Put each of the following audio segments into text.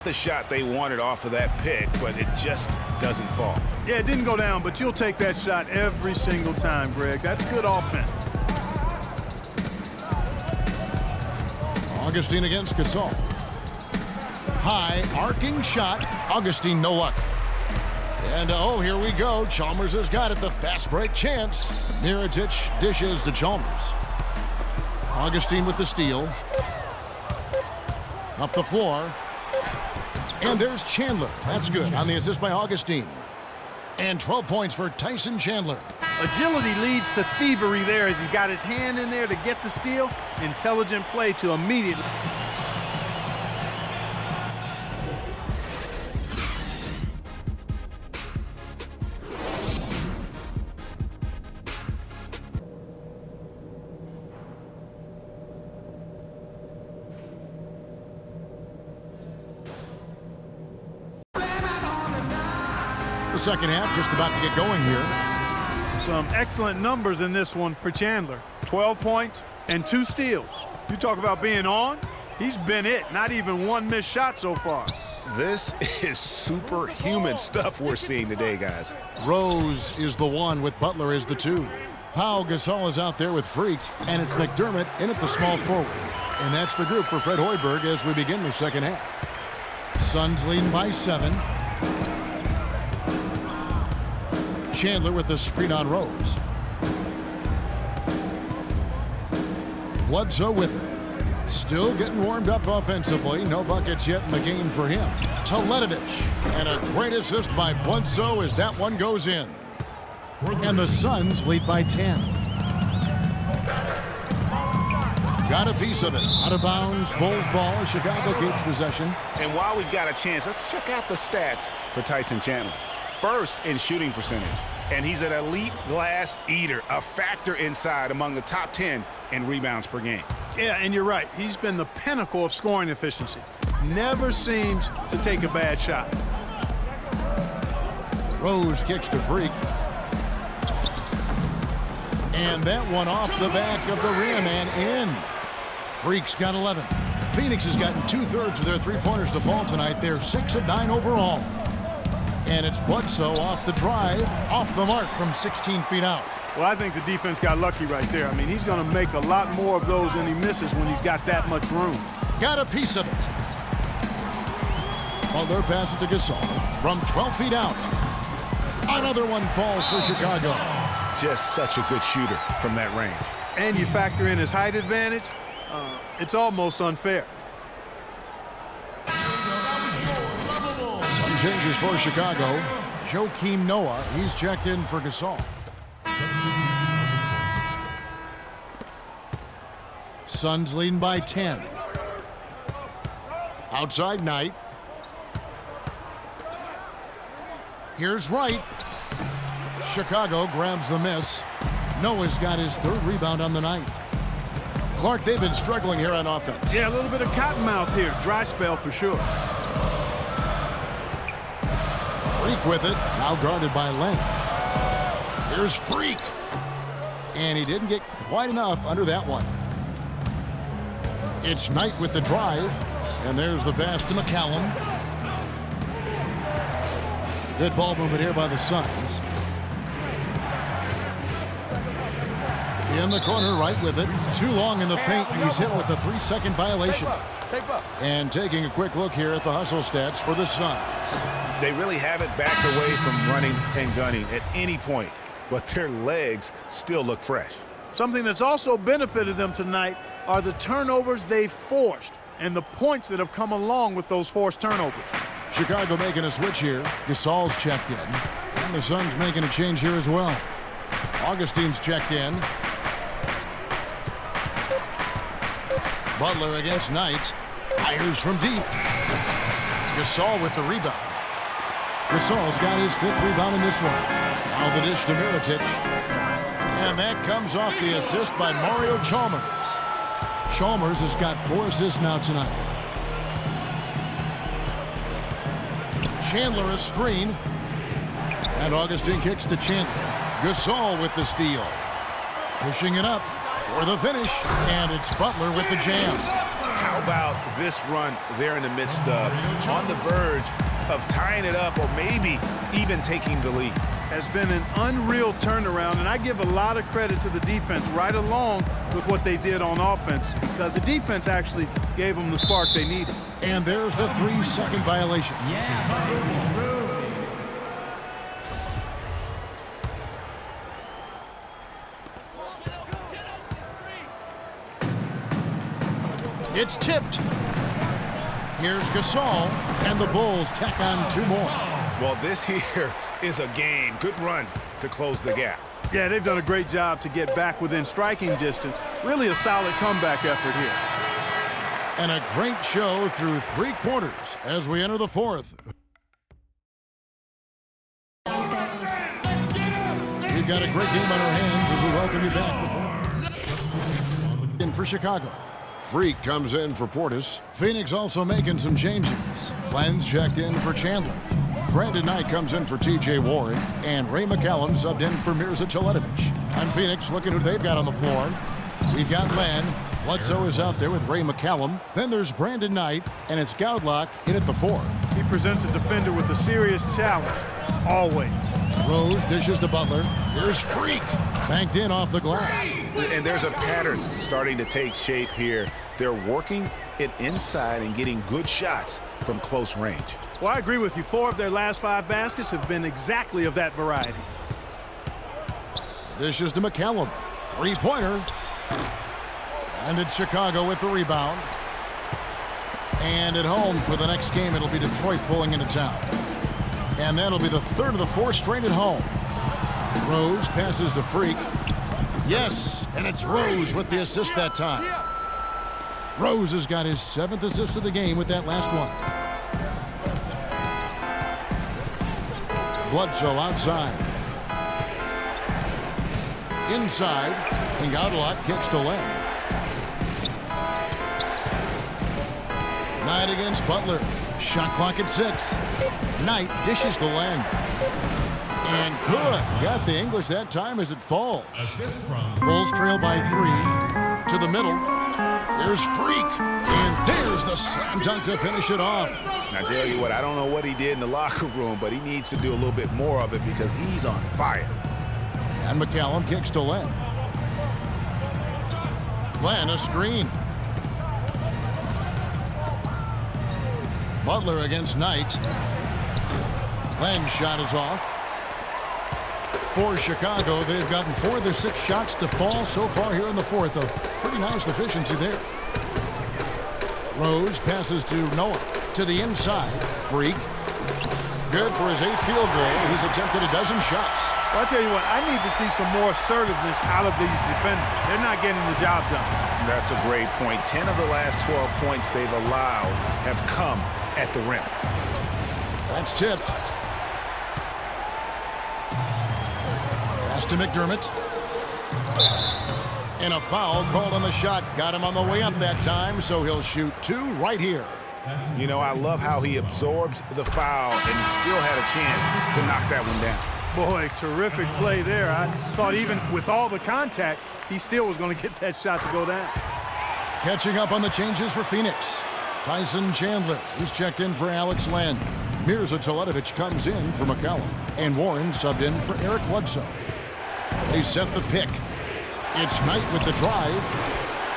The shot they wanted off of that pick, but it just doesn't fall. Yeah, it didn't go down, but you'll take that shot every single time, Greg. That's good offense. Augustine against Gasol. High, arcing shot. Augustine, no luck. And, oh, here we go. Chalmers has got it, the fast break chance. Mirotic dishes to Chalmers. Augustine with the steal. Up the floor. And there's Chandler. That's good on the assist by Augustine. And 12 points for Tyson Chandler. Agility leads to thievery there as he got his hand in there to get the steal. Intelligent play to immediately. The second half just about to get going here. Some excellent numbers in this one for Chandler. 12 points and 2 steals. You talk about being on, he's been it. Not even one missed shot so far. This is superhuman stuff we're seeing today, guys. Rose is the 1 with Butler is the 2. Pau Gasol is out there with Freak, and it's McDermott in at the small forward. And that's the group for Fred Hoiberg as we begin the second half. Suns leading by 7. Chandler with the screen on Rose. Bledsoe with it. Still getting warmed up offensively. No buckets yet in the game for him. Teletovic. And a great assist by Bledsoe as that one goes in. And the Suns lead by 10. Got a piece of it. Out of bounds. Bulls ball. Chicago keeps possession. And while we've got a chance, let's check out the stats for Tyson Chandler. First in shooting percentage. And he's an elite glass eater, a factor inside among the top 10 in rebounds per game. Yeah, and you're right. He's been the pinnacle of scoring efficiency. Never seems to take a bad shot. Rose kicks to Freak. And that one off the back of the rim and in. Freak's got 11. Phoenix has gotten 2/3 of their three-pointers to fall tonight. They're 6 of 9 overall. And it's Bledsoe off the drive, off the mark from 16 feet out. Well, I think the defense got lucky right there. I mean, he's going to make a lot more of those than he misses when he's got that much room. Got a piece of it. Butler passes to Gasol from 12 feet out. Another one falls for Chicago. Just such a good shooter from that range. And you factor in his height advantage, it's almost unfair. Some changes for Chicago. Joakim Noah, he's checked in for Gasol. Suns leading by 10. Outside Knight. Here's Wright. Chicago grabs the miss. Noah's got his 3rd rebound on the night. Clark, they've been struggling here on offense. Yeah, a little bit of cottonmouth here. Dry spell for sure. Freak with it. Now guarded by Len. Here's Freak. And he didn't get quite enough under that one. It's Knight with the drive. And there's the pass to McCallum. Good ball movement here by the Suns. In the corner, right with it. Too long in the paint, and he's hit with a 3-second violation. And taking a quick look here at the hustle stats for the Suns. They really haven't backed away from running and gunning at any point, but their legs still look fresh. Something that's also benefited them tonight are the turnovers they've forced and the points that have come along with those forced turnovers. Chicago making a switch here. Gasol's checked in. And the Suns making a change here as well. Augustine's checked in. Butler against Knight. Fires from deep. Gasol with the rebound. Gasol's got his 5th rebound in this one. Now the dish to Mirotic. And that comes off the assist by Mario Chalmers. Chalmers has got 4 assists now tonight. Chandler a screen. And Augustine kicks to Chandler. Gasol with the steal. Pushing it up for the finish. And it's Butler with the jam. How about this run they're in the midst of? On the verge of tying it up or maybe even taking the lead. Has been an unreal turnaround, and I give a lot of credit to the defense right along with what they did on offense, because the defense actually gave them the spark they needed. And there's the 3-second violation. It's tipped. Here's Gasol, and the Bulls tack on 2 more. Well, this here is a game. Good run to close the gap. Yeah, they've done a great job to get back within striking distance. Really a solid comeback effort here. And a great show through 3 quarters as we enter the 4th. We've got a great game on our hands as we welcome you back. In for Chicago. Freak comes in for Portis. Phoenix also making some changes. Lenz checked in for Chandler. Brandon Knight comes in for T.J. Warren. And Ray McCallum subbed in for Mirza Teletovic. And Phoenix looking who they've got on the floor. We've got Len. Bledsoe is out there with Ray McCallum. Then there's Brandon Knight, and it's Goudlock in at the 4. He presents a defender with a serious challenge, always. Rose dishes to Butler. Here's Freak, banked in off the glass. And there's a pattern starting to take shape here. They're working it inside and getting good shots from close range. Well, I agree with you. 4 of their last 5 baskets have been exactly of that variety. Dishes to McCallum. 3-pointer. And it's Chicago with the rebound. And at home for the next game, it'll be Detroit pulling into town. And that'll be the 3rd of the 4 straight at home. Rose passes to Freak. Yes, and it's Rose with the assist that time. Rose has got his 7th assist of the game with that last one. Bledsoe outside. Inside, and Goudlock kicks to Len. Knight against Butler. Shot clock at 6. Knight dishes to Len. And good. Got the English that time as it falls. Bulls trail by 3. To the middle. Here's Freak. And there's the slam dunk to finish it off. I tell you what, I don't know what he did in the locker room, but he needs to do a little bit more of it because he's on fire. And McCallum kicks to Len. Len, a screen. Butler against Knight. Len's shot is off. For Chicago, they've gotten 4 of their 6 shots to fall so far here in the 4th. A pretty nice efficiency there. Rose passes to Noah. To the inside. Freak. Good for his 8th field goal. He's attempted a dozen shots. Well, I tell you what, I need to see some more assertiveness out of these defenders. They're not getting the job done. That's a great point. 10 of the last 12 points they've allowed have come at the rim. That's tipped. Pass to McDermott. And a foul called on the shot. Got him on the way up that time, so he'll shoot 2 right here. You know, I love how he absorbs the foul and still had a chance to knock that one down. Boy, terrific play there. I thought even with all the contact, he still was going to get that shot to go down. Catching up on the changes for Phoenix. Tyson Chandler is checked in for Alex Len. Mirza Teletovic comes in for McCallum. And Warren subbed in for Eric Bledsoe. They set the pick. It's Knight with the drive.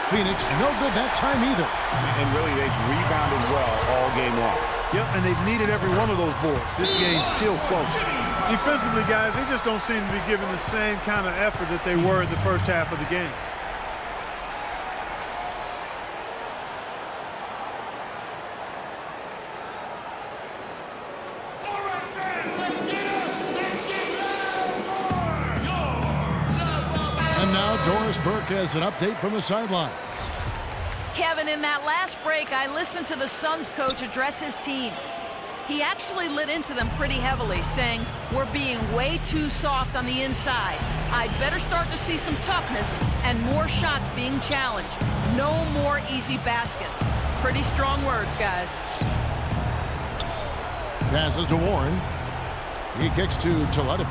Phoenix no good that time either. And really, they've rebounded well all game long. Yep, and they've needed every one of those boards. This game's still close. Defensively, guys, they just don't seem to be giving the same kind of effort that they were in the first half of the game. And now Doris Burke has an update from the sidelines. Kevin, in that last break, I listened to the Suns coach address his team. He actually lit into them pretty heavily, saying, we're being way too soft on the inside. I'd better start to see some toughness and more shots being challenged. No more easy baskets. Pretty strong words, guys. Passes to Warren. He kicks to Teletovic.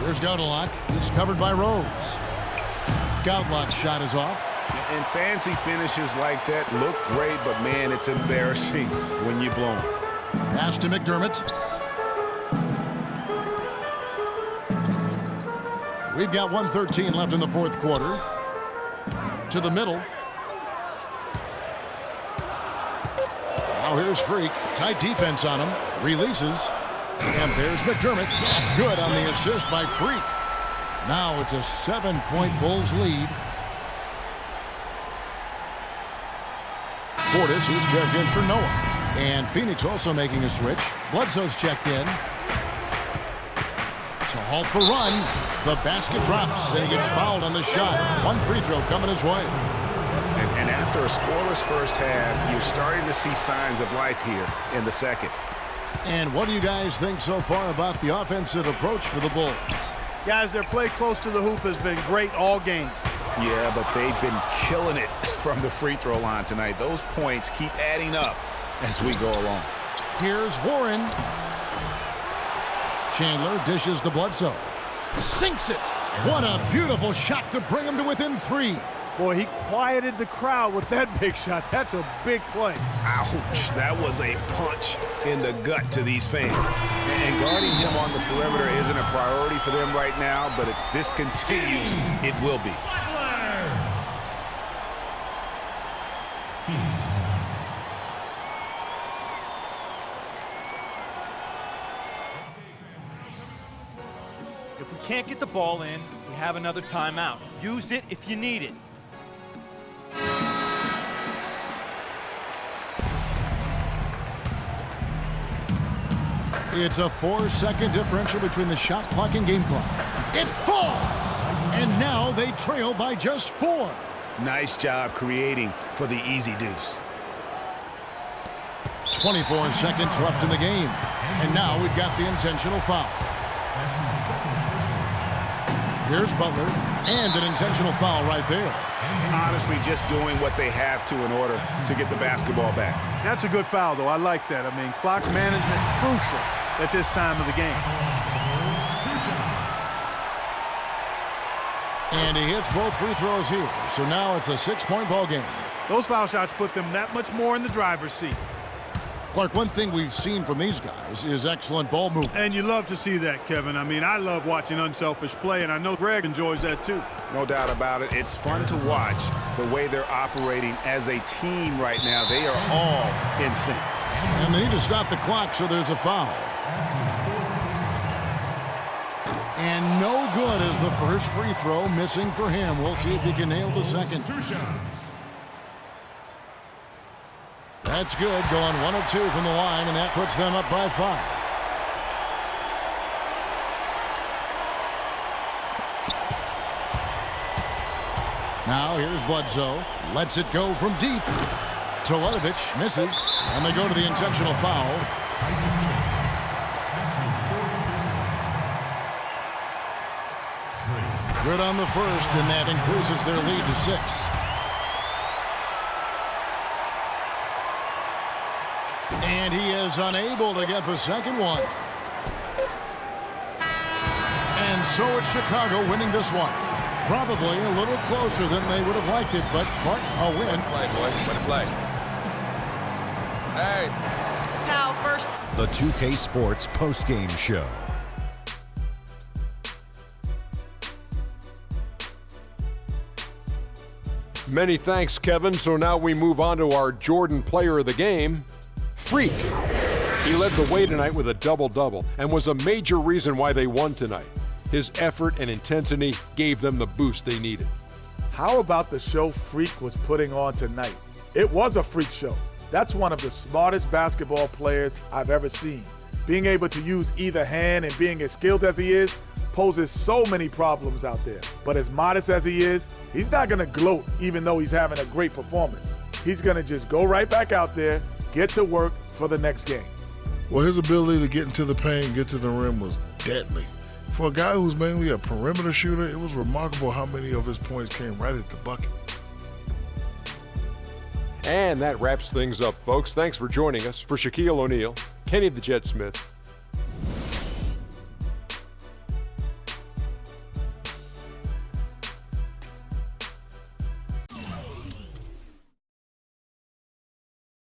Here's Goudlock. He's covered by Rose. Knockout lot shot is off. And fancy finishes like that look great, but man, it's embarrassing when you blow them. Pass to McDermott. We've got 1:13 left in the fourth quarter. To the middle. Now here's Freak. Tight defense on him. Releases. And there's McDermott. That's good on the assist by Freak. Now it's a 7-point Bulls lead. Portis, who's checked in for Noah. And Phoenix also making a switch. Bledsoe's checked in. To halt the run. The basket drops, and he gets fouled on the shot. One free throw coming his way. And after a scoreless first half, you're starting to see signs of life here in the second. And what do you guys think so far about the offensive approach for the Bulls? Guys, their play close to the hoop has been great all game. Yeah, but they've been killing it from the free throw line tonight. Those points keep adding up as we go along. Here's Warren. Chandler dishes to Bledsoe. Sinks it. What a beautiful shot to bring him to within 3. Boy, he quieted the crowd with that big shot. That's a big play. Ouch, that was a punch in the gut to these fans. And guarding him on the perimeter isn't a priority for them right now, but if this continues, it will be. If we can't get the ball in, we have another timeout. Use it if you need it. It's a 4-second differential between the shot clock and game clock. It falls! And now they trail by just 4. Nice job creating for the easy deuce. 24 seconds left in the game. And now we've got the intentional foul. Here's Butler. And an intentional foul right there. Honestly, just doing what they have to in order to get the basketball back. That's a good foul, though. I like that. I mean, clock management crucial at this time of the game. And he hits both free throws here. So now it's a 6-point ball game. Those foul shots put them that much more in the driver's seat. Clark, one thing we've seen from these guys is excellent ball movement. And you love to see that, Kevin. I mean, I love watching unselfish play, and I know Greg enjoys that too. No doubt about it. It's fun to watch the way they're operating as a team right now. They are all in sync. And they need to stop the clock, so there's a foul. And no good as the first free throw missing for him. We'll see if he can nail the second. That's good, going 1 of 2 from the line, and that puts them up by 5. Now here's Bledsoe. Lets it go from deep. Teletovic misses, and they go to the intentional foul. Good on the first, and that increases their lead to 6. And he is unable to get the second one. And so it's Chicago winning this one. Probably a little closer than they would have liked it, but Clark, a win. Play, boys. Way to play. Hey. Now, first. The 2K Sports postgame show. Many thanks, Kevin. So now we move on to our Jordan player of the game, Freak. He led the way tonight with a double-double and was a major reason why they won tonight. His effort and intensity gave them the boost they needed. How about the show Freak was putting on tonight? It was a freak show. That's one of the smartest basketball players I've ever seen. Being able to use either hand and being as skilled as he is poses so many problems out there. But as modest as he is, he's not going to gloat even though he's having a great performance. He's going to just go right back out there, get to work for the next game. Well, his ability to get into the paint, get to the rim was deadly. For a guy who's mainly a perimeter shooter, it was remarkable how many of his points came right at the bucket. And that wraps things up, folks. Thanks for joining us. For Shaquille O'Neal, Kenny the Jet Smith,